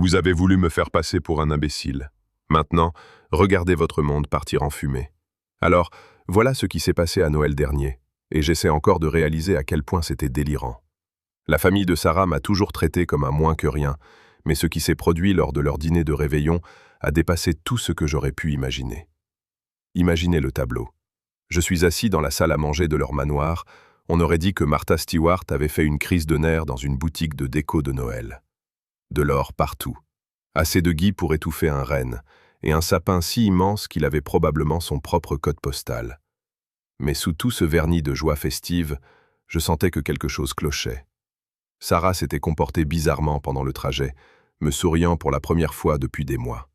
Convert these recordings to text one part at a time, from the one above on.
Vous avez voulu me faire passer pour un imbécile. Maintenant, regardez votre monde partir en fumée. Alors, voilà ce qui s'est passé à Noël dernier, et j'essaie encore de réaliser à quel point c'était délirant. La famille de Sarah m'a toujours traité comme un moins que rien, mais ce qui s'est produit lors de leur dîner de réveillon a dépassé tout ce que j'aurais pu imaginer. Imaginez le tableau. Je suis assis dans la salle à manger de leur manoir. On aurait dit que Martha Stewart avait fait une crise de nerfs dans une boutique de déco de Noël. De l'or partout. Assez de gui pour étouffer un renne, et un sapin si immense qu'il avait probablement son propre code postal. Mais sous tout ce vernis de joie festive, je sentais que quelque chose clochait. Sarah s'était comportée bizarrement pendant le trajet, me souriant pour la première fois depuis des mois.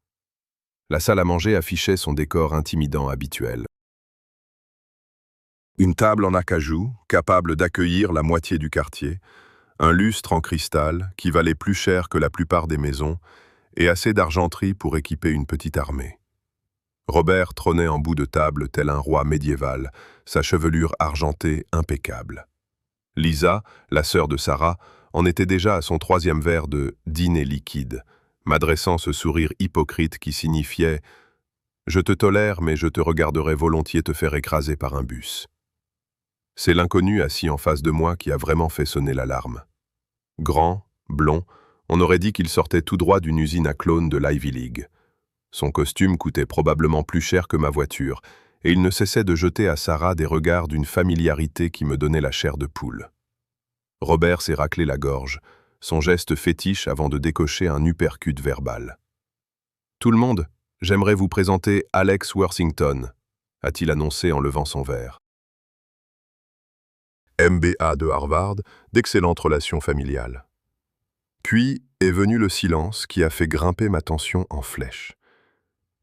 La salle à manger affichait son décor intimidant habituel. Une table en acajou, capable d'accueillir la moitié du quartier, un lustre en cristal qui valait plus cher que la plupart des maisons, et assez d'argenterie pour équiper une petite armée. Robert trônait en bout de table tel un roi médiéval, sa chevelure argentée impeccable. Lisa, la sœur de Sarah, en était déjà à son 3e verre de « dîner liquide », m'adressant ce sourire hypocrite qui signifiait « Je te tolère, mais je te regarderai volontiers te faire écraser par un bus ». C'est l'inconnu assis en face de moi qui a vraiment fait sonner l'alarme. Grand, blond, on aurait dit qu'il sortait tout droit d'une usine à clones de l'Ivy League. Son costume coûtait probablement plus cher que ma voiture, et il ne cessait de jeter à Sarah des regards d'une familiarité qui me donnait la chair de poule. Robert s'est raclé la gorge, son geste fétiche avant de décocher un uppercut verbal. « Tout le monde, j'aimerais vous présenter Alex Worthington », a-t-il annoncé en levant son verre. MBA de Harvard, d'excellentes relations familiales. Puis est venu le silence qui a fait grimper ma tension en flèche.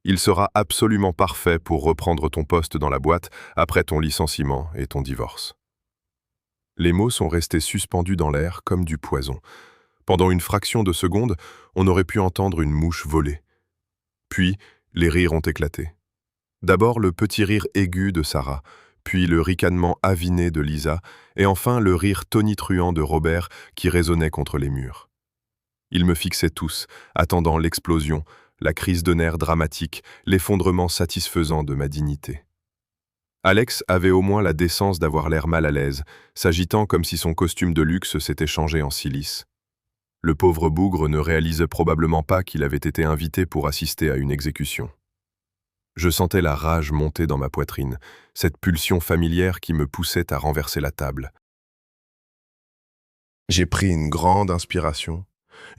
Il sera absolument parfait pour reprendre ton poste dans la boîte après ton licenciement et ton divorce. Les mots sont restés suspendus dans l'air comme du poison. Pendant une fraction de seconde, on aurait pu entendre une mouche voler. Puis, les rires ont éclaté. D'abord le petit rire aigu de Sarah, puis le ricanement aviné de Lisa, et enfin le rire tonitruant de Robert qui résonnait contre les murs. Ils me fixaient tous, attendant l'explosion, la crise de nerfs dramatique, l'effondrement satisfaisant de ma dignité. Alex avait au moins la décence d'avoir l'air mal à l'aise, s'agitant comme si son costume de luxe s'était changé en silice. Le pauvre bougre ne réalisait probablement pas qu'il avait été invité pour assister à une exécution. Je sentais la rage monter dans ma poitrine, cette pulsion familière qui me poussait à renverser la table. J'ai pris une grande inspiration,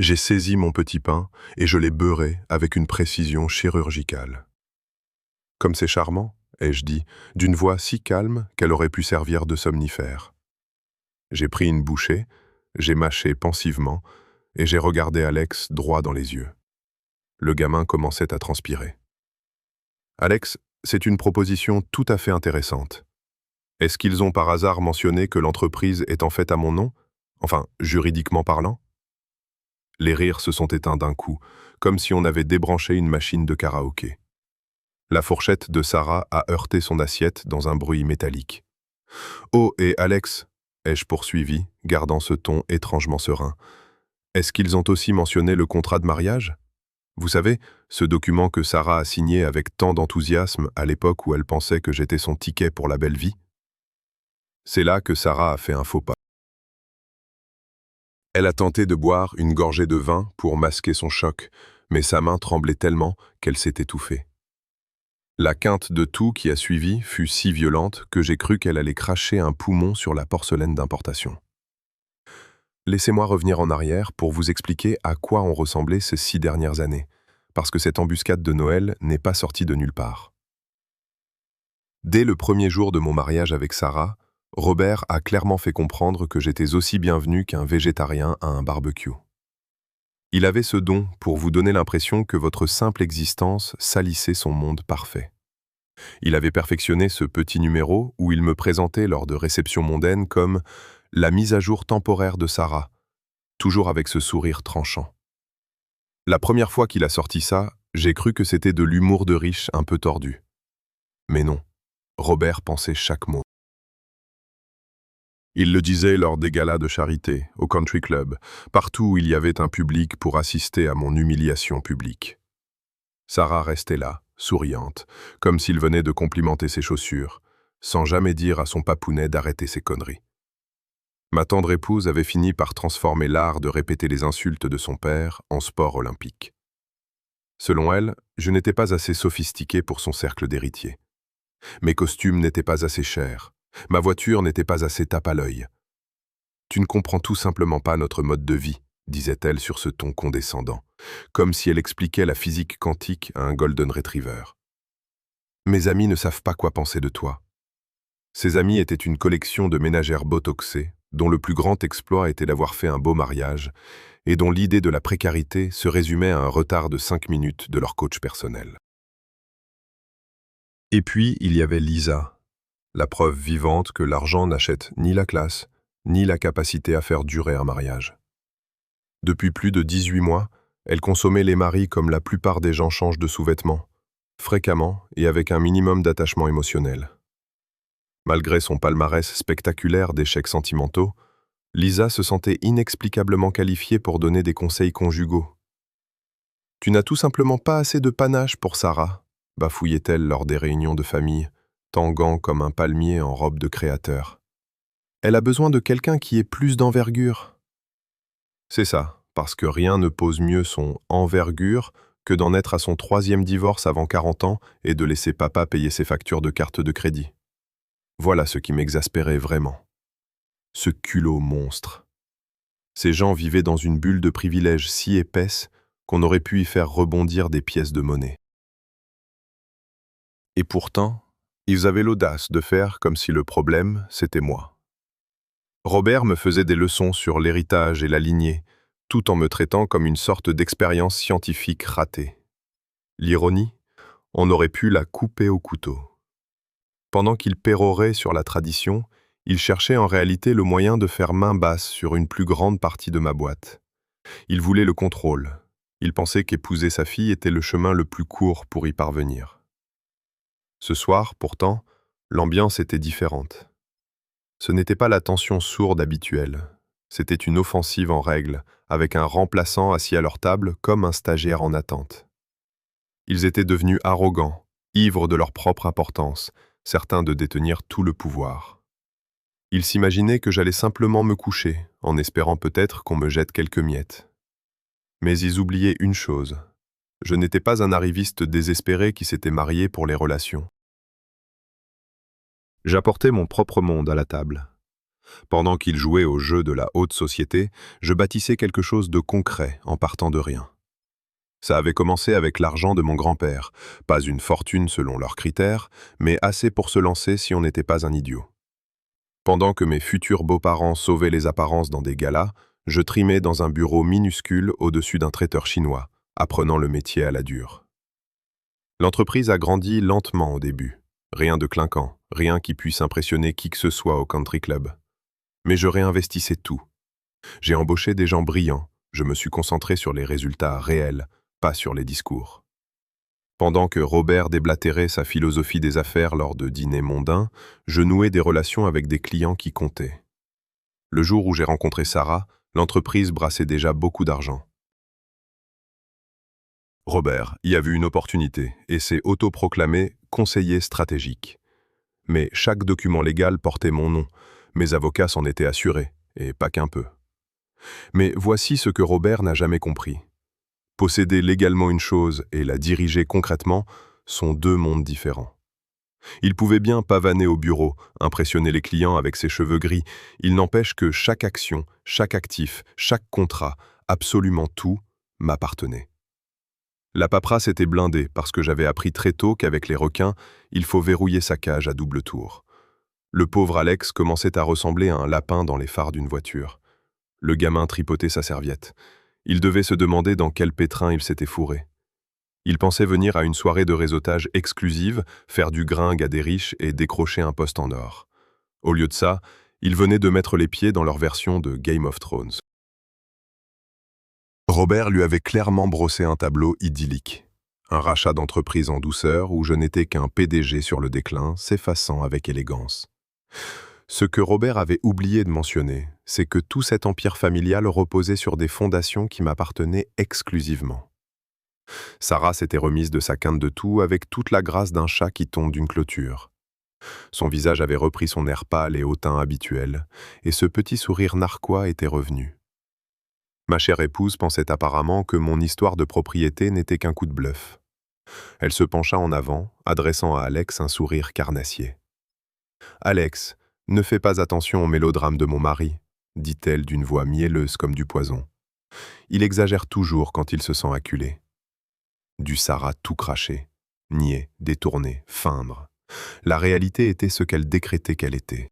j'ai saisi mon petit pain et je l'ai beurré avec une précision chirurgicale. « Comme c'est charmant », ai-je dit, d'une voix si calme qu'elle aurait pu servir de somnifère. J'ai pris une bouchée, j'ai mâché pensivement et j'ai regardé Alex droit dans les yeux. Le gamin commençait à transpirer. « Alex, c'est une proposition tout à fait intéressante. Est-ce qu'ils ont par hasard mentionné que l'entreprise est en fait à mon nom? Enfin, juridiquement parlant ?» Les rires se sont éteints d'un coup, comme si on avait débranché une machine de karaoké. La fourchette de Sarah a heurté son assiette dans un bruit métallique. « Oh, et Alex » ai-je poursuivi, gardant ce ton étrangement serein. « Est-ce qu'ils ont aussi mentionné le contrat de mariage? Vous savez, ce document que Sarah a signé avec tant d'enthousiasme à l'époque où elle pensait que j'étais son ticket pour la belle vie ?» C'est là que Sarah a fait un faux pas. Elle a tenté de boire une gorgée de vin pour masquer son choc, mais sa main tremblait tellement qu'elle s'est étouffée. La quinte de tout qui a suivi fut si violente que j'ai cru qu'elle allait cracher un poumon sur la porcelaine d'importation. Laissez-moi revenir en arrière pour vous expliquer à quoi ont ressemblé ces 6 dernières années, parce que cette embuscade de Noël n'est pas sortie de nulle part. Dès le premier jour de mon mariage avec Sarah, Robert a clairement fait comprendre que j'étais aussi bienvenu qu'un végétarien à un barbecue. Il avait ce don pour vous donner l'impression que votre simple existence salissait son monde parfait. Il avait perfectionné ce petit numéro où il me présentait lors de réceptions mondaines comme « la mise à jour temporaire de Sarah », toujours avec ce sourire tranchant. La première fois qu'il a sorti ça, j'ai cru que c'était de l'humour de riche un peu tordu. Mais non, Robert pensait chaque mot. Il le disait lors des galas de charité, au country club, partout où il y avait un public pour assister à mon humiliation publique. Sarah restait là, souriante, comme s'il venait de complimenter ses chaussures, sans jamais dire à son papounet d'arrêter ses conneries. Ma tendre épouse avait fini par transformer l'art de répéter les insultes de son père en sport olympique. Selon elle, je n'étais pas assez sophistiqué pour son cercle d'héritiers. Mes costumes n'étaient pas assez chers. Ma voiture n'était pas assez tape à l'œil. « Tu ne comprends tout simplement pas notre mode de vie », disait-elle sur ce ton condescendant, comme si elle expliquait la physique quantique à un golden retriever. « Mes amis ne savent pas quoi penser de toi. » Ses amis étaient une collection de ménagères botoxées, dont le plus grand exploit était d'avoir fait un beau mariage, et dont l'idée de la précarité se résumait à un retard de 5 minutes de leur coach personnel. Et puis, il y avait Lisa, la preuve vivante que l'argent n'achète ni la classe, ni la capacité à faire durer un mariage. Depuis plus de 18 mois, elle consommait les maris comme la plupart des gens changent de sous-vêtements, fréquemment et avec un minimum d'attachement émotionnel. Malgré son palmarès spectaculaire d'échecs sentimentaux, Lisa se sentait inexplicablement qualifiée pour donner des conseils conjugaux. « Tu n'as tout simplement pas assez de panache pour Sarah », bafouillait-elle lors des réunions de famille, tanguant comme un palmier en robe de créateur. « Elle a besoin de quelqu'un qui ait plus d'envergure. » C'est ça, parce que rien ne pose mieux son « envergure » que d'en être à son 3e divorce avant 40 ans et de laisser papa payer ses factures de carte de crédit. Voilà ce qui m'exaspérait vraiment. Ce culot monstre. Ces gens vivaient dans une bulle de privilèges si épaisse qu'on aurait pu y faire rebondir des pièces de monnaie. Et pourtant, ils avaient l'audace de faire comme si le problème, c'était moi. Robert me faisait des leçons sur l'héritage et la lignée, tout en me traitant comme une sorte d'expérience scientifique ratée. L'ironie, on aurait pu la couper au couteau. Pendant qu'il pérorait sur la tradition, il cherchait en réalité le moyen de faire main basse sur une plus grande partie de ma boîte. Il voulait le contrôle. Il pensait qu'épouser sa fille était le chemin le plus court pour y parvenir. Ce soir, pourtant, l'ambiance était différente. Ce n'était pas la tension sourde habituelle. C'était une offensive en règle, avec un remplaçant assis à leur table comme un stagiaire en attente. Ils étaient devenus arrogants, ivres de leur propre importance, certains de détenir tout le pouvoir. Ils s'imaginaient que j'allais simplement me coucher, en espérant peut-être qu'on me jette quelques miettes. Mais ils oubliaient une chose. Je n'étais pas un arriviste désespéré qui s'était marié pour les relations. J'apportais mon propre monde à la table. Pendant qu'ils jouaient au jeu de la haute société, je bâtissais quelque chose de concret en partant de rien. Ça avait commencé avec l'argent de mon grand-père, pas une fortune selon leurs critères, mais assez pour se lancer si on n'était pas un idiot. Pendant que mes futurs beaux-parents sauvaient les apparences dans des galas, je trimais dans un bureau minuscule au-dessus d'un traiteur chinois, apprenant le métier à la dure. L'entreprise a grandi lentement au début. Rien de clinquant, rien qui puisse impressionner qui que ce soit au country club. Mais je réinvestissais tout. J'ai embauché des gens brillants, je me suis concentré sur les résultats réels, pas sur les discours. Pendant que Robert déblatérait sa philosophie des affaires lors de dîners mondains, je nouais des relations avec des clients qui comptaient. Le jour où j'ai rencontré Sarah, l'entreprise brassait déjà beaucoup d'argent. Robert y a vu une opportunité et s'est autoproclamé conseiller stratégique. Mais chaque document légal portait mon nom. Mes avocats s'en étaient assurés, et pas qu'un peu. Mais voici ce que Robert n'a jamais compris. Posséder légalement une chose et la diriger concrètement sont deux mondes différents. Il pouvait bien pavaner au bureau, impressionner les clients avec ses cheveux gris. Il n'empêche que chaque action, chaque actif, chaque contrat, absolument tout, m'appartenait. La paperasse était blindée parce que j'avais appris très tôt qu'avec les requins, il faut verrouiller sa cage à double tour. Le pauvre Alex commençait à ressembler à un lapin dans les phares d'une voiture. Le gamin tripotait sa serviette. Il devait se demander dans quel pétrin il s'était fourré. Il pensait venir à une soirée de réseautage exclusive, faire du gringue à des riches et décrocher un poste en or. Au lieu de ça, il venait de mettre les pieds dans leur version de Game of Thrones. Robert lui avait clairement brossé un tableau idyllique. Un rachat d'entreprise en douceur où je n'étais qu'un PDG sur le déclin, s'effaçant avec élégance. Ce que Robert avait oublié de mentionner, c'est que tout cet empire familial reposait sur des fondations qui m'appartenaient exclusivement. Sarah s'était remise de sa quinte de toux avec toute la grâce d'un chat qui tombe d'une clôture. Son visage avait repris son air pâle et hautain habituel, et ce petit sourire narquois était revenu. Ma chère épouse pensait apparemment que mon histoire de propriété n'était qu'un coup de bluff. Elle se pencha en avant, adressant à Alex un sourire carnassier. « Alex, ne fais pas attention au mélodrame de mon mari, » dit-elle d'une voix mielleuse comme du poison. « Il exagère toujours quand il se sent acculé. » Du Sarah tout cracher, nier, détourner, feindre. La réalité était ce qu'elle décrétait qu'elle était.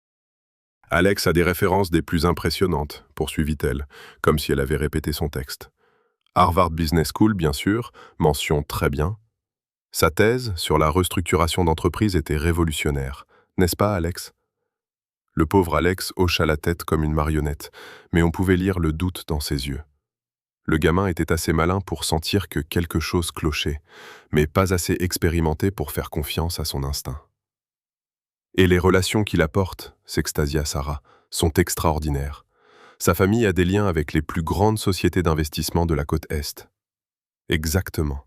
« Alex a des références des plus impressionnantes, » poursuivit-elle, comme si elle avait répété son texte. « Harvard Business School, bien sûr, mention très bien. Sa thèse sur la restructuration d'entreprise était révolutionnaire, n'est-ce pas, Alex ?» Le pauvre Alex hocha la tête comme une marionnette, mais on pouvait lire le doute dans ses yeux. Le gamin était assez malin pour sentir que quelque chose clochait, mais pas assez expérimenté pour faire confiance à son instinct. « Et les relations qu'il apporte, » s'extasia Sarah, « sont extraordinaires. Sa famille a des liens avec les plus grandes sociétés d'investissement de la côte Est. » « Exactement. »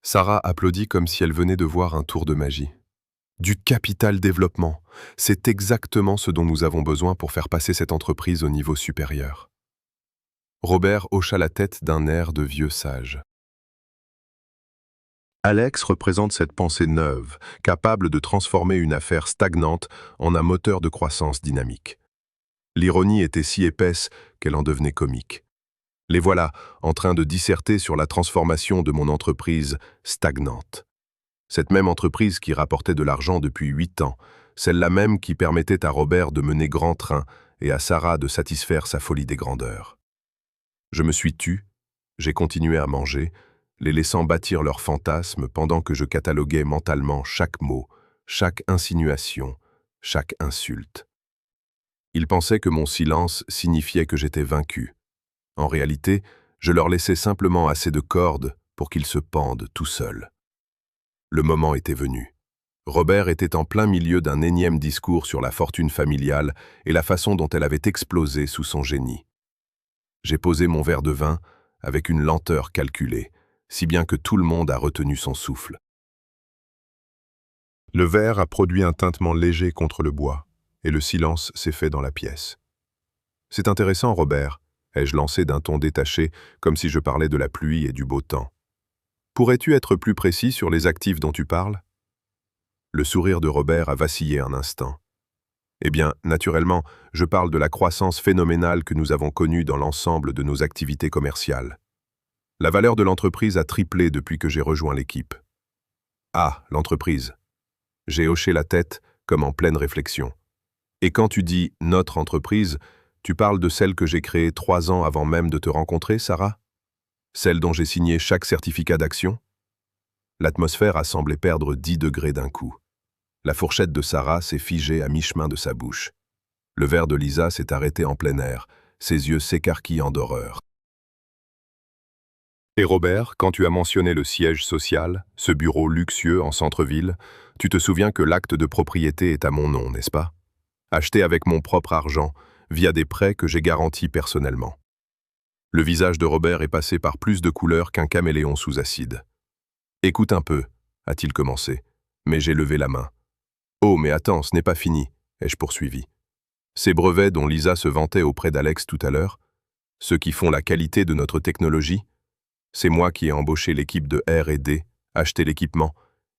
Sarah applaudit comme si elle venait de voir un tour de magie. « Du capital développement, c'est exactement ce dont nous avons besoin pour faire passer cette entreprise au niveau supérieur. » Robert hocha la tête d'un air de vieux sage. Alex représente cette pensée neuve, capable de transformer une affaire stagnante en un moteur de croissance dynamique. L'ironie était si épaisse qu'elle en devenait comique. Les voilà, en train de disserter sur la transformation de mon entreprise stagnante. Cette même entreprise qui rapportait de l'argent depuis 8 ans, celle-là même qui permettait à Robert de mener grand train et à Sarah de satisfaire sa folie des grandeurs. Je me suis tu, j'ai continué à manger, les laissant bâtir leurs fantasmes pendant que je cataloguais mentalement chaque mot, chaque insinuation, chaque insulte. Ils pensaient que mon silence signifiait que j'étais vaincu. En réalité, je leur laissais simplement assez de cordes pour qu'ils se pendent tout seuls. Le moment était venu. Robert était en plein milieu d'un énième discours sur la fortune familiale et la façon dont elle avait explosé sous son génie. J'ai posé mon verre de vin avec une lenteur calculée, si bien que tout le monde a retenu son souffle. Le verre a produit un tintement léger contre le bois, et le silence s'est fait dans la pièce. « C'est intéressant, Robert », ai-je lancé d'un ton détaché, comme si je parlais de la pluie et du beau temps. « Pourrais-tu être plus précis sur les actifs dont tu parles ?» Le sourire de Robert a vacillé un instant. « Eh bien, naturellement, je parle de la croissance phénoménale que nous avons connue dans l'ensemble de nos activités commerciales. La valeur de l'entreprise a triplé depuis que j'ai rejoint l'équipe. » « Ah, l'entreprise !» J'ai hoché la tête, comme en pleine réflexion. « Et quand tu dis « notre entreprise », tu parles de celle que j'ai créée 3 ans avant même de te rencontrer, Sarah? Celle dont j'ai signé chaque certificat d'action? L'atmosphère a semblé perdre 10 degrés d'un coup. La fourchette de Sarah s'est figée à mi-chemin de sa bouche. Le verre de Lisa s'est arrêté en plein air, ses yeux s'écarquillant d'horreur. Et Robert, quand tu as mentionné le siège social, ce bureau luxueux en centre-ville, tu te souviens que l'acte de propriété est à mon nom, n'est-ce pas? Acheté avec mon propre argent, via des prêts que j'ai garantis personnellement. Le visage de Robert est passé par plus de couleurs qu'un caméléon sous acide. « Écoute un peu », a-t-il commencé, mais j'ai levé la main. « Oh, mais attends, ce n'est pas fini », ai-je poursuivi. « Ces brevets dont Lisa se vantait auprès d'Alex tout à l'heure, ceux qui font la qualité de notre technologie, c'est moi qui ai embauché l'équipe de R&D, acheté l'équipement,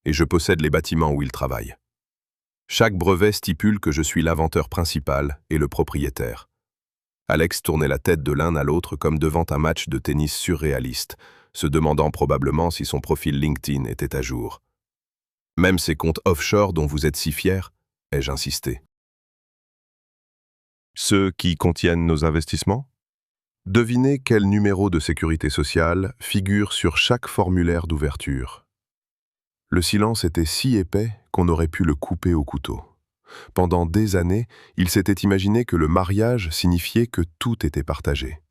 et je possède les bâtiments où ils travaillent. Chaque brevet stipule que je suis l'inventeur principal et le propriétaire. » Alex tournait la tête de l'un à l'autre comme devant un match de tennis surréaliste, se demandant probablement si son profil LinkedIn était à jour. « Même ces comptes offshore dont vous êtes si fiers ?» ai-je insisté. « Ceux qui contiennent nos investissements ? Devinez quel numéro de sécurité sociale figure sur chaque formulaire d'ouverture. » Le silence était si épais qu'on aurait pu le couper au couteau. Pendant des années, il s'était imaginé que le mariage signifiait que tout était partagé.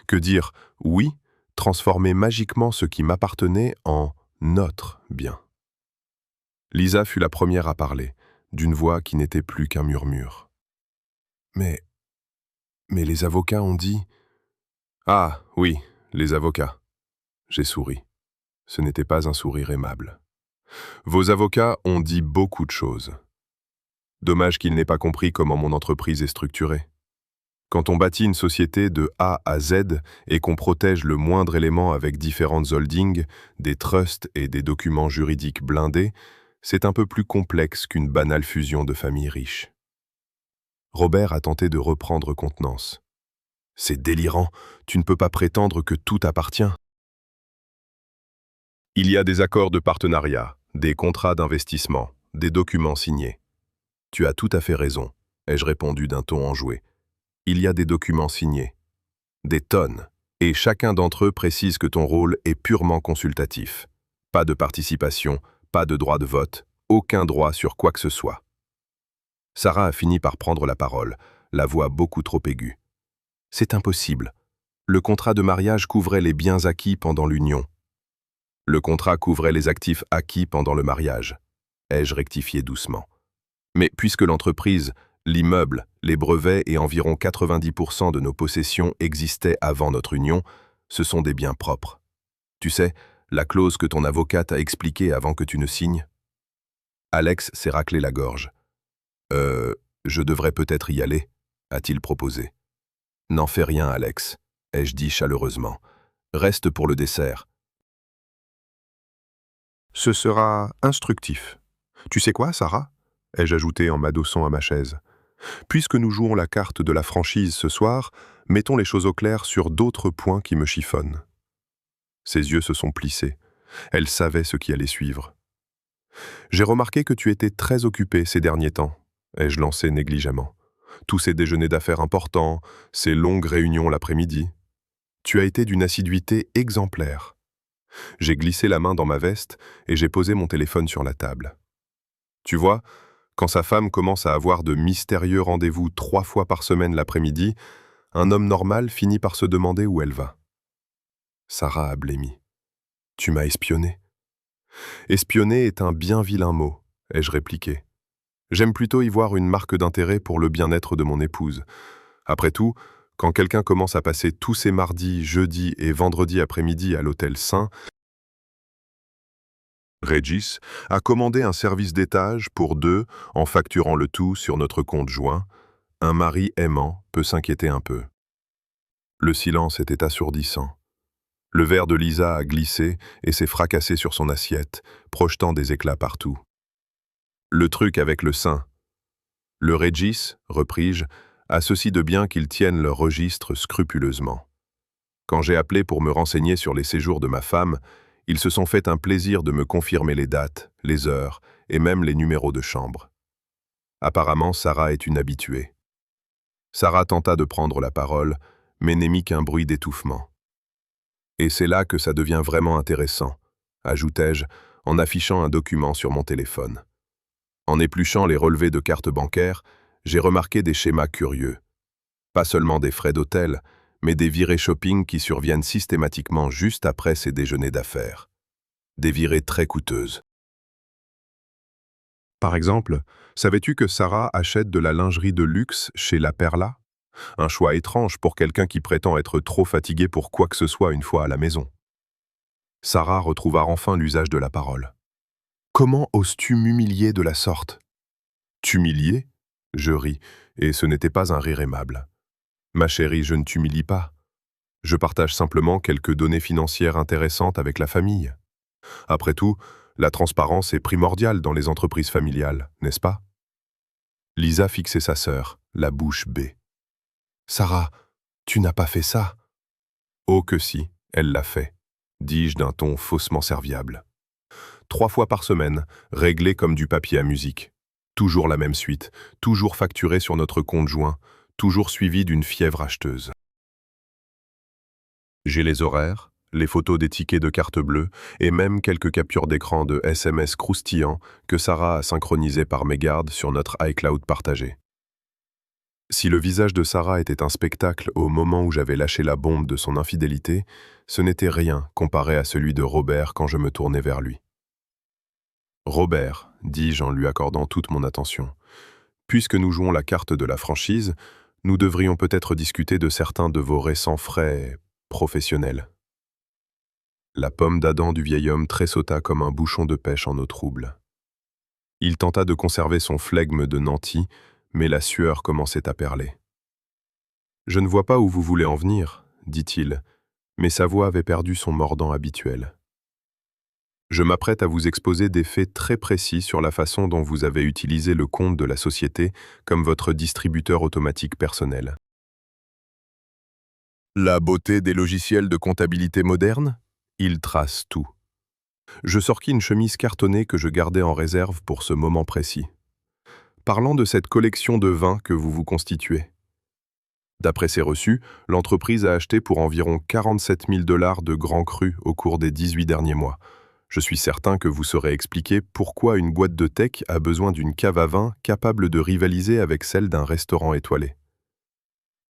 Que dire « oui » transformait magiquement ce qui m'appartenait en « notre » bien. Lisa fut la première à parler, d'une voix qui n'était plus qu'un murmure. Mais les avocats ont dit... Ah, oui, les avocats. J'ai souri. Ce n'était pas un sourire aimable. Vos avocats ont dit beaucoup de choses. Dommage qu'ils n'aient pas compris comment mon entreprise est structurée. Quand on bâtit une société de A à Z et qu'on protège le moindre élément avec différentes holdings, des trusts et des documents juridiques blindés, c'est un peu plus complexe qu'une banale fusion de familles riches. Robert a tenté de reprendre contenance. C'est délirant, tu ne peux pas prétendre que tout appartient. Il y a des accords de partenariat, des contrats d'investissement, des documents signés. Tu as tout à fait raison, ai-je répondu d'un ton enjoué. Il y a des documents signés. Des tonnes. Et chacun d'entre eux précise que ton rôle est purement consultatif. Pas de participation, pas de droit de vote, aucun droit sur quoi que ce soit. Sarah a fini par prendre la parole, la voix beaucoup trop aiguë. C'est impossible. Le contrat de mariage couvrait les biens acquis pendant l'union. Le contrat couvrait les actifs acquis pendant le mariage. Ai-je rectifié doucement. Mais puisque l'entreprise, l'immeuble, les brevets et environ 90% de nos possessions existaient avant notre union, ce sont des biens propres. Tu sais, la clause que ton avocat t'a expliquée avant que tu ne signes? Alex s'est raclé la gorge. Je devrais peut-être y aller, a-t-il proposé. N'en fais rien, Alex, ai-je dit chaleureusement. Reste pour le dessert. Ce sera instructif. Tu sais quoi, Sarah? Ai-je ajouté en m'adossant à ma chaise. Puisque nous jouons la carte de la franchise ce soir, mettons les choses au clair sur d'autres points qui me chiffonnent. Ses yeux se sont plissés. Elle savait ce qui allait suivre. J'ai remarqué que tu étais très occupée ces derniers temps, ai-je lancé négligemment. Tous ces déjeuners d'affaires importants, ces longues réunions l'après-midi. Tu as été d'une assiduité exemplaire. J'ai glissé la main dans ma veste et j'ai posé mon téléphone sur la table. Tu vois, quand sa femme commence à avoir de mystérieux rendez-vous 3 fois par semaine l'après-midi, un homme normal finit par se demander où elle va. Sarah a blêmi. Tu m'as espionné. Espionner est un bien vilain mot, ai-je répliqué. J'aime plutôt y voir une marque d'intérêt pour le bien-être de mon épouse. Après tout, quand quelqu'un commence à passer tous ses mardis, jeudis et vendredis après-midi à l'hôtel Saint, Régis a commandé un service d'étage pour 2 en facturant le tout sur notre compte joint. Un mari aimant peut s'inquiéter un peu. Le silence était assourdissant. Le verre de Lisa a glissé et s'est fracassé sur son assiette, projetant des éclats partout. Le truc avec le sein. Le Régis, repris-je, a ceci de bien qu'ils tiennent leur registre scrupuleusement. Quand j'ai appelé pour me renseigner sur les séjours de ma femme, ils se sont fait un plaisir de me confirmer les dates, les heures et même les numéros de chambre. Apparemment, Sarah est une habituée. Sarah tenta de prendre la parole, mais n'émit qu'un bruit d'étouffement. Et c'est là que ça devient vraiment intéressant, ajoutai-je, en affichant un document sur mon téléphone. En épluchant les relevés de cartes bancaires, j'ai remarqué des schémas curieux. Pas seulement des frais d'hôtel, mais des virées shopping qui surviennent systématiquement juste après ces déjeuners d'affaires. Des virées très coûteuses. Par exemple, savais-tu que Sarah achète de la lingerie de luxe chez La Perla? Un choix étrange pour quelqu'un qui prétend être trop fatigué pour quoi que ce soit une fois à la maison. Sarah retrouva enfin l'usage de la parole. Comment oses-tu m'humilier de la sorte? T'humilier? Je ris, et ce n'était pas un rire aimable. Ma chérie, je ne t'humilie pas. Je partage simplement quelques données financières intéressantes avec la famille. Après tout, la transparence est primordiale dans les entreprises familiales, n'est-ce pas? Lisa fixait sa sœur, la bouche bée. Sarah, tu n'as pas fait ça? Oh que si, elle l'a fait, dis-je d'un ton faussement serviable. 3 fois par semaine, réglé comme du papier à musique. Toujours la même suite, toujours facturé sur notre compte joint, toujours suivi d'une fièvre acheteuse. J'ai les horaires, les photos des tickets de carte bleue et même quelques captures d'écran de SMS croustillants que Sarah a synchronisés par mégarde sur notre iCloud partagé. Si le visage de Sarah était un spectacle au moment où j'avais lâché la bombe de son infidélité, ce n'était rien comparé à celui de Robert quand je me tournais vers lui. Robert, dis-je en lui accordant toute mon attention, puisque nous jouons la carte de la franchise, nous devrions peut-être discuter de certains de vos récents frais professionnels. La pomme d'Adam du vieil homme tressauta comme un bouchon de pêche en eau trouble. Il tenta de conserver son flegme de nanti, mais la sueur commençait à perler. « Je ne vois pas où vous voulez en venir, » dit-il, mais sa voix avait perdu son mordant habituel. « Je m'apprête à vous exposer des faits très précis sur la façon dont vous avez utilisé le compte de la société comme votre distributeur automatique personnel. » La beauté des logiciels de comptabilité moderne? Il trace tout. Je sortis une chemise cartonnée que je gardais en réserve pour ce moment précis. Parlant de cette collection de vins que vous vous constituez. D'après ses reçus, l'entreprise a acheté pour environ 47 000 $ de grands crus au cours des 18 derniers mois. Je suis certain que vous saurez expliquer pourquoi une boîte de tech a besoin d'une cave à vin capable de rivaliser avec celle d'un restaurant étoilé.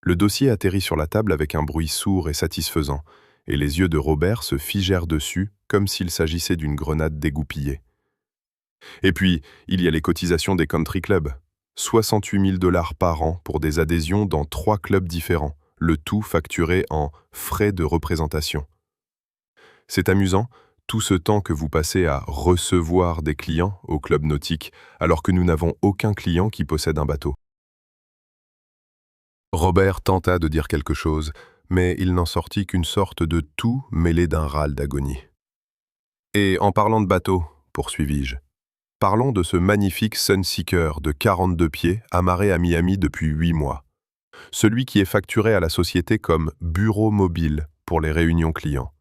Le dossier atterrit sur la table avec un bruit sourd et satisfaisant, et les yeux de Robert se figèrent dessus comme s'il s'agissait d'une grenade dégoupillée. Et puis, il y a les cotisations des country clubs. 68 000 $ par an pour des adhésions dans 3 clubs différents, le tout facturé en frais de représentation. C'est amusant, tout ce temps que vous passez à recevoir des clients au club nautique, alors que nous n'avons aucun client qui possède un bateau. Robert tenta de dire quelque chose, mais il n'en sortit qu'une sorte de tout mêlé d'un râle d'agonie. Et en parlant de bateau, poursuivis-je, parlons de ce magnifique Sunseeker de 42 pieds amarré à Miami depuis 8 mois. Celui qui est facturé à la société comme bureau mobile pour les réunions clients.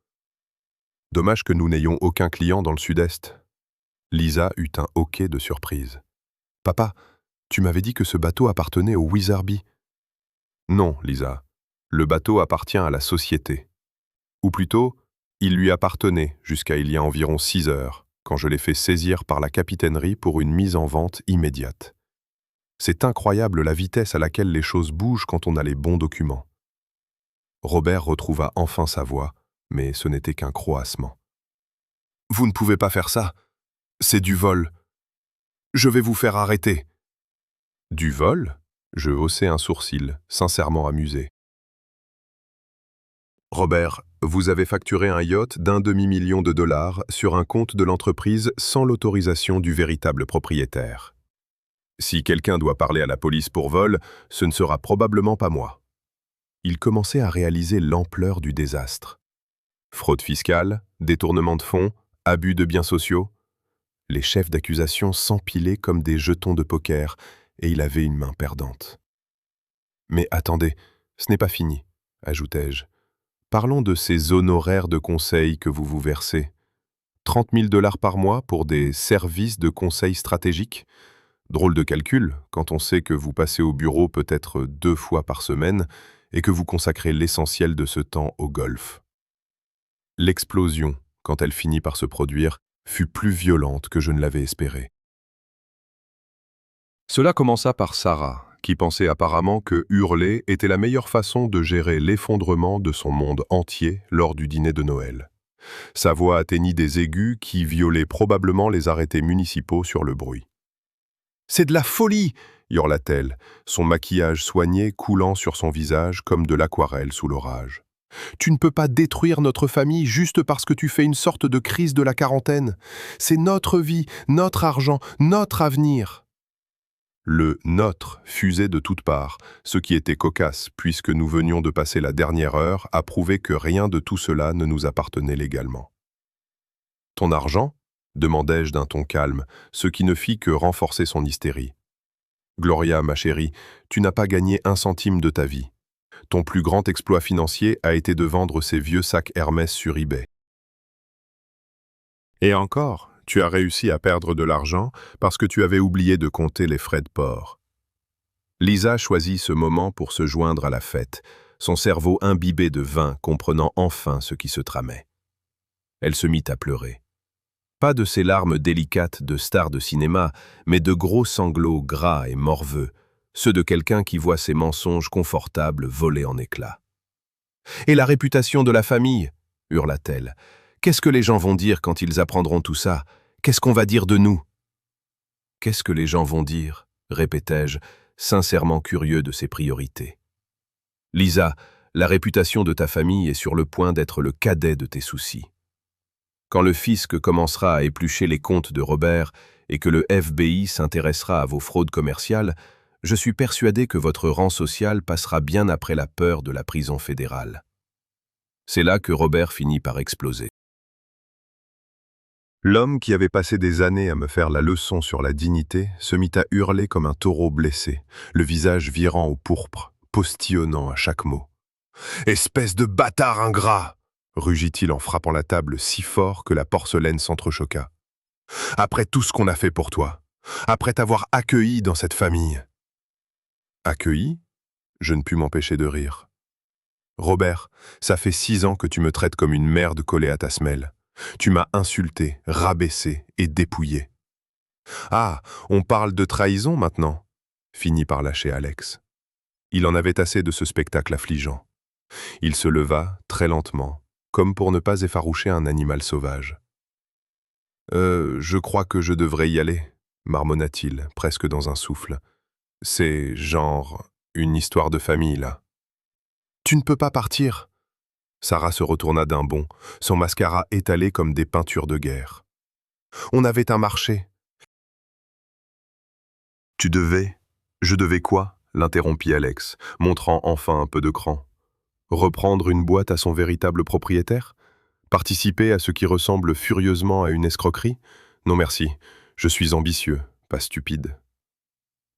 Dommage que nous n'ayons aucun client dans le sud-est. Lisa eut un hoquet de surprise. « Papa, tu m'avais dit que ce bateau appartenait au Wizarby. » « Non, Lisa. Le bateau appartient à la société. Ou plutôt, il lui appartenait jusqu'à il y a environ 6 heures, quand je l'ai fait saisir par la capitainerie pour une mise en vente immédiate. C'est incroyable la vitesse à laquelle les choses bougent quand on a les bons documents. » Robert retrouva enfin sa voix, mais ce n'était qu'un croassement. « Vous ne pouvez pas faire ça. C'est du vol. Je vais vous faire arrêter. » « Du vol ?» Je haussai un sourcil, sincèrement amusé. « Robert, vous avez facturé un yacht d'1 demi-million de $ sur un compte de l'entreprise sans l'autorisation du véritable propriétaire. Si quelqu'un doit parler à la police pour vol, ce ne sera probablement pas moi. » Il commençait à réaliser l'ampleur du désastre. Fraude fiscale, détournement de fonds, abus de biens sociaux. Les chefs d'accusation s'empilaient comme des jetons de poker, et il avait une main perdante. « Mais attendez, ce n'est pas fini, » ajoutai-je. « Parlons de ces honoraires de conseil que vous vous versez. 30 000 $ par mois pour des services de conseil stratégiques? Drôle de calcul, quand on sait que vous passez au bureau peut-être 2 fois par semaine et que vous consacrez l'essentiel de ce temps au golf. » L'explosion, quand elle finit par se produire, fut plus violente que je ne l'avais espéré. Cela commença par Sarah, qui pensait apparemment que hurler était la meilleure façon de gérer l'effondrement de son monde entier lors du dîner de Noël. Sa voix atteignit des aigus qui violaient probablement les arrêtés municipaux sur le bruit. « C'est de la folie !» hurla-t-elle, son maquillage soigné coulant sur son visage comme de l'aquarelle sous l'orage. « Tu ne peux pas détruire notre famille juste parce que tu fais une sorte de crise de la quarantaine. C'est notre vie, notre argent, notre avenir. » Le « notre » fusait de toutes parts, ce qui était cocasse, puisque nous venions de passer la dernière heure à prouver que rien de tout cela ne nous appartenait légalement. « Ton argent ?» demandai-je d'un ton calme, ce qui ne fit que renforcer son hystérie. « Gloria, ma chérie, tu n'as pas gagné 1 centime de ta vie. Ton plus grand exploit financier a été de vendre ces vieux sacs Hermès sur eBay. Et encore, tu as réussi à perdre de l'argent parce que tu avais oublié de compter les frais de port. » Lisa choisit ce moment pour se joindre à la fête, son cerveau imbibé de vin comprenant enfin ce qui se tramait. Elle se mit à pleurer. Pas de ces larmes délicates de star de cinéma, mais de gros sanglots gras et morveux, ceux de quelqu'un qui voit ses mensonges confortables voler en éclats. « Et la réputation de la famille » hurla-t-elle. « Qu'est-ce que les gens vont dire quand ils apprendront tout ça? Qu'est-ce qu'on va dire de nous? Qu'est-ce que les gens vont dire? Répétai-je, sincèrement curieux de ses priorités. Lisa, la réputation de ta famille est sur le point d'être le cadet de tes soucis. Quand le fisc commencera à éplucher les comptes de Robert et que le FBI s'intéressera à vos fraudes commerciales, je suis persuadé que votre rang social passera bien après la peur de la prison fédérale. C'est là que Robert finit par exploser. L'homme qui avait passé des années à me faire la leçon sur la dignité se mit à hurler comme un taureau blessé, le visage virant au pourpre, postillonnant à chaque mot. « Espèce de bâtard ingrat !» rugit-il en frappant la table si fort que la porcelaine s'entrechoqua. « Après tout ce qu'on a fait pour toi, après t'avoir accueilli dans cette famille. » Accueilli? Je ne pus m'empêcher de rire. « Robert, ça fait 6 ans que tu me traites comme une merde collée à ta semelle. Tu m'as insulté, rabaissé et dépouillé. »« Ah, on parle de trahison maintenant ?» finit par lâcher Alex. Il en avait assez de ce spectacle affligeant. Il se leva, très lentement, comme pour ne pas effaroucher un animal sauvage. « Je crois que je devrais y aller, » marmonna-t-il, presque dans un souffle. « C'est, genre, une histoire de famille, là. »« Tu ne peux pas partir !» Sarah se retourna d'un bond, son mascara étalé comme des peintures de guerre. « On avait un marché. »« Tu devais... Je devais quoi ?» l'interrompit Alex, montrant enfin un peu de cran. « Reprendre une boîte à son véritable propriétaire ? Participer à ce qui ressemble furieusement à une escroquerie ? Non merci, je suis ambitieux, pas stupide. »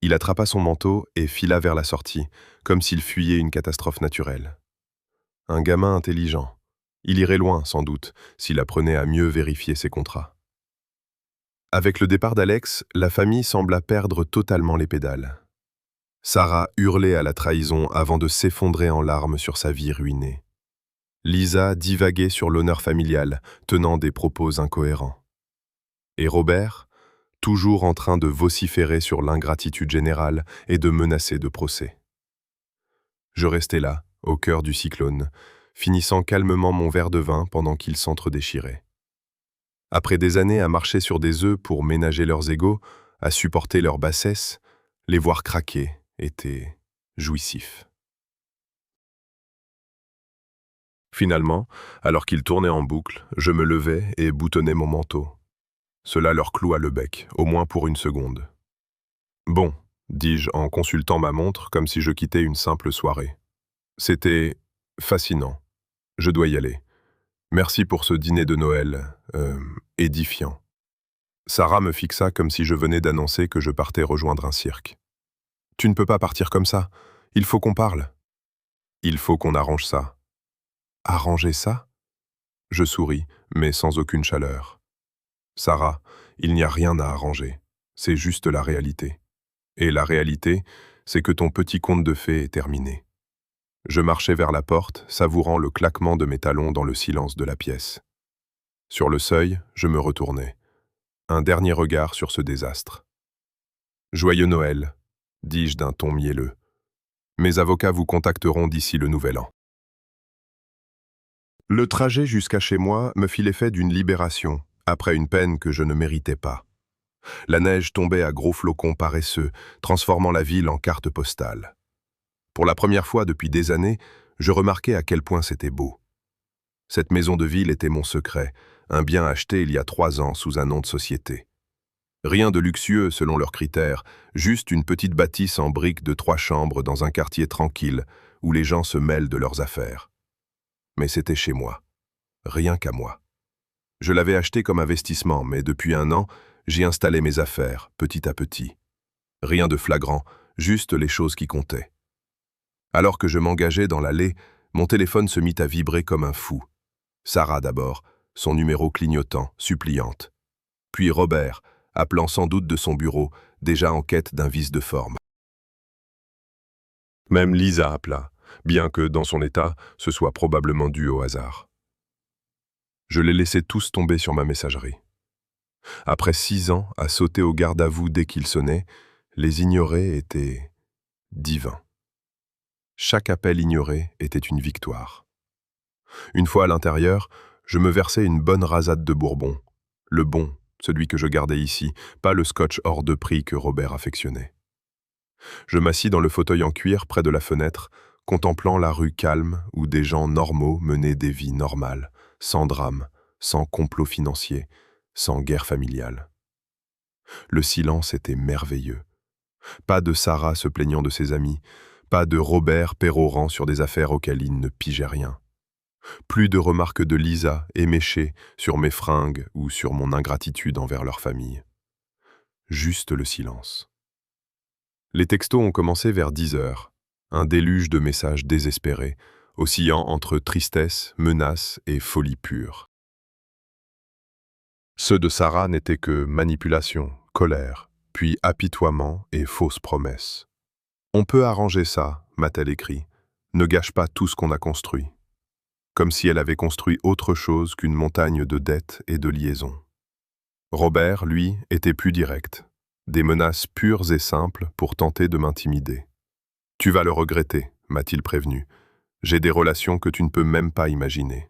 Il attrapa son manteau et fila vers la sortie, comme s'il fuyait une catastrophe naturelle. Un gamin intelligent. Il irait loin, sans doute, s'il apprenait à mieux vérifier ses contrats. Avec le départ d'Alex, la famille sembla perdre totalement les pédales. Sarah hurlait à la trahison avant de s'effondrer en larmes sur sa vie ruinée. Lisa divaguait sur l'honneur familial, tenant des propos incohérents. Et Robert, toujours en train de vociférer sur l'ingratitude générale et de menacer de procès. Je restais là, au cœur du cyclone, finissant calmement mon verre de vin pendant qu'ils s'entre-déchiraient. Après des années à marcher sur des œufs pour ménager leurs égos, à supporter leur bassesse, les voir craquer était jouissif. Finalement, alors qu'ils tournaient en boucle, je me levai et boutonnai mon manteau. Cela leur cloua le bec, au moins pour une seconde. « Bon », dis-je en consultant ma montre comme si je quittais une simple soirée. C'était fascinant. Je dois y aller. Merci pour ce dîner de Noël, édifiant. Sarah me fixa comme si je venais d'annoncer que je partais rejoindre un cirque. « Tu ne peux pas partir comme ça. Il faut qu'on parle. »« Il faut qu'on arrange ça. » « Arranger ça ?» Je souris, mais sans aucune chaleur. « Sarah, il n'y a rien à arranger. C'est juste la réalité. Et la réalité, c'est que ton petit conte de fées est terminé. » Je marchais vers la porte, savourant le claquement de mes talons dans le silence de la pièce. Sur le seuil, je me retournai. Un dernier regard sur ce désastre. « Joyeux Noël !» dis-je d'un ton mielleux. « Mes avocats vous contacteront d'ici le nouvel an. » Le trajet jusqu'à chez moi me fit l'effet d'une libération, après une peine que je ne méritais pas. La neige tombait à gros flocons paresseux, transformant la ville en carte postale. Pour la première fois depuis des années, je remarquais à quel point c'était beau. Cette maison de ville était mon secret, un bien acheté il y a 3 ans sous un nom de société. Rien de luxueux selon leurs critères, juste une petite bâtisse en briques de 3 chambres dans un quartier tranquille où les gens se mêlent de leurs affaires. Mais c'était chez moi. Rien qu'à moi. Je l'avais acheté comme investissement, mais depuis 1 an, j'y installais mes affaires, petit à petit. Rien de flagrant, juste les choses qui comptaient. Alors que je m'engageais dans l'allée, mon téléphone se mit à vibrer comme un fou. Sarah d'abord, son numéro clignotant, suppliante. Puis Robert, appelant sans doute de son bureau, déjà en quête d'un vice de forme. Même Lisa appela, bien que, dans son état, ce soit probablement dû au hasard. Je les laissais tous tomber sur ma messagerie. Après 6 ans à sauter au garde-à-vous dès qu'il sonnait, les ignorer était divin. Chaque appel ignoré était une victoire. Une fois à l'intérieur, je me versai une bonne rasade de Bourbon, le bon, celui que je gardais ici, pas le scotch hors de prix que Robert affectionnait. Je m'assis dans le fauteuil en cuir près de la fenêtre, contemplant la rue calme où des gens normaux menaient des vies normales, sans drame, sans complot financier, sans guerre familiale. Le silence était merveilleux. Pas de Sarah se plaignant de ses amis, pas de Robert pérorant sur des affaires auxquelles il ne pigeait rien. Plus de remarques de Lisa éméchées sur mes fringues ou sur mon ingratitude envers leur famille. Juste le silence. Les textos ont commencé vers 10 heures, un déluge de messages désespérés, oscillant entre tristesse, menace et folie pure. Ceux de Sarah n'étaient que manipulation, colère, puis apitoiement et fausses promesses. « On peut arranger ça », m'a-t-elle écrit. « Ne gâche pas tout ce qu'on a construit. » Comme si elle avait construit autre chose qu'une montagne de dettes et de liaisons. Robert, lui, était plus direct. Des menaces pures et simples pour tenter de m'intimider. « Tu vas le regretter », m'a-t-il prévenu. « J'ai des relations que tu ne peux même pas imaginer. »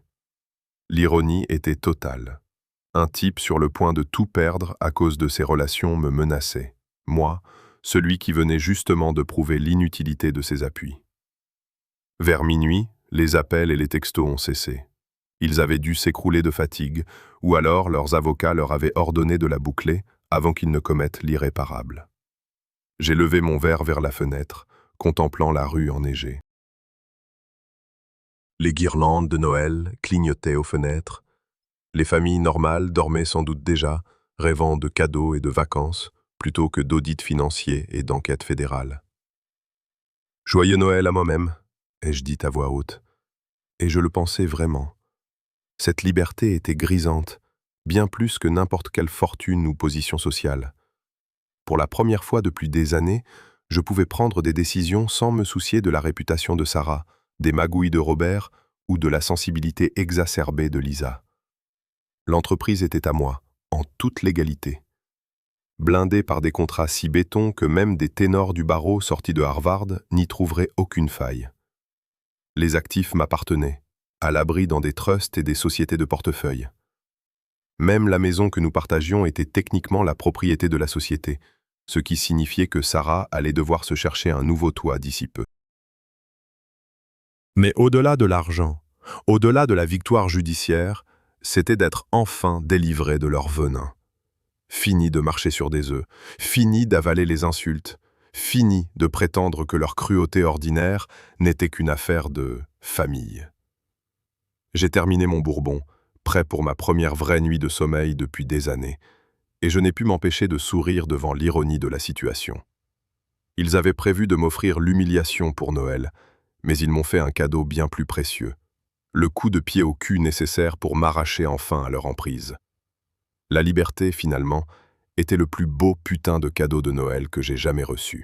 L'ironie était totale. Un type sur le point de tout perdre à cause de ses relations me menaçait. Moi, celui qui venait justement de prouver l'inutilité de ses appuis. Vers minuit, les appels et les textos ont cessé. Ils avaient dû s'écrouler de fatigue, ou alors leurs avocats leur avaient ordonné de la boucler avant qu'ils ne commettent l'irréparable. J'ai levé mon verre vers la fenêtre, contemplant la rue enneigée. Les guirlandes de Noël clignotaient aux fenêtres. Les familles normales dormaient sans doute déjà, rêvant de cadeaux et de vacances, plutôt que d'audits financiers et d'enquêtes fédérales. « Joyeux Noël à moi-même », ai-je dit à voix haute. Et je le pensais vraiment. Cette liberté était grisante, bien plus que n'importe quelle fortune ou position sociale. Pour la première fois depuis des années, je pouvais prendre des décisions sans me soucier de la réputation de Sarah, des magouilles de Robert ou de la sensibilité exacerbée de Lisa. L'entreprise était à moi, en toute légalité. Blindée par des contrats si bétons que même des ténors du barreau sortis de Harvard n'y trouveraient aucune faille. Les actifs m'appartenaient, à l'abri dans des trusts et des sociétés de portefeuille. Même la maison que nous partagions était techniquement la propriété de la société, ce qui signifiait que Sarah allait devoir se chercher un nouveau toit d'ici peu. Mais au-delà de l'argent, au-delà de la victoire judiciaire, c'était d'être enfin délivré de leur venin. Fini de marcher sur des œufs, fini d'avaler les insultes, fini de prétendre que leur cruauté ordinaire n'était qu'une affaire de famille. J'ai terminé mon bourbon, prêt pour ma première vraie nuit de sommeil depuis des années, et je n'ai pu m'empêcher de sourire devant l'ironie de la situation. Ils avaient prévu de m'offrir l'humiliation pour Noël, mais ils m'ont fait un cadeau bien plus précieux. Le coup de pied au cul nécessaire pour m'arracher enfin à leur emprise. La liberté, finalement, était le plus beau putain de cadeau de Noël que j'ai jamais reçu.